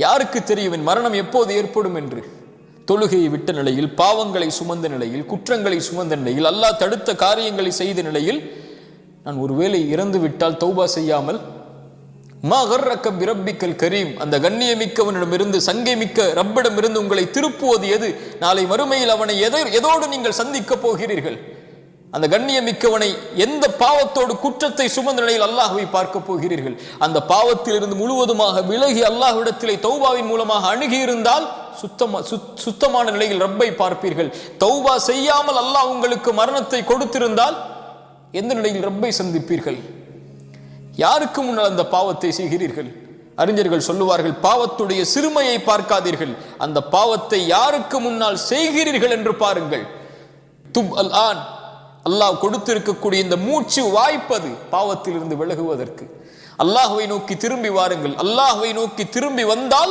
யாருக்கு தெரியும் என் மரணம் எப்போது ஏற்படும் என்று? தொழுகையை விட்ட நிலையில், பாவங்களை சுமந்த நிலையில், குற்றங்களை சுமந்த நிலையில், அல்லாஹ் தடுத்த காரியங்களை செய்த நிலையில் நான் ஒருவேளை இறந்து விட்டால் தௌபா செய்யாமல், மா கர்ரக பிரப்பிக்கல் கரீம், அந்த கண்ணியமிக்கவனிடமிருந்து, சங்கை மிக்க ரப்பிடமிருந்து உங்களை திருப்புவது எது? நாளை மறுமையில் அவனை எதோடு நீங்கள் சந்திக்க போகிறீர்கள்? அந்த கண்ணியமிக்கவனை எந்த பாவத்தோடு, குற்றத்தை சுமந்த நிலையில் அல்லாஹ்வை பார்க்க போகிறீர்கள்? அந்த பாவத்திலிருந்து முழுவதுமாக விலகி அல்லாஹ்விடத்திலே தௌபாவின் மூலமாக அணுகி இருந்தால் சுத்தமான நிலையில் ரப்பை பார்ப்பீர்கள். தௌபா செய்யாமல் அல்லாஹ் உங்களுக்கு மரணத்தை கொடுத்திருந்தால் எந்த நிலையில் ரப்பை சந்திப்பீர்கள்? யாருக்கு முன்னால் அந்த பாவத்தை செய்கிறீர்கள்? அறிஞர்கள் சொல்லுவார்கள், பாவத்துடைய சிறுமையை பார்க்காதீர்கள், அந்த பாவத்தை யாருக்கு முன்னால் செய்கிறீர்கள் என்று பாருங்கள். துப் அல் ஆன், அல்லாஹ் கொடுத்திருக்கக்கூடிய இந்த மூச்சு வாய்ப்பது பாவத்தில் இருந்து விலகுவதற்கு. அல்லாஹ்வை நோக்கி திரும்பி வாருங்கள். அல்லாஹ்வை நோக்கி திரும்பி வந்தால்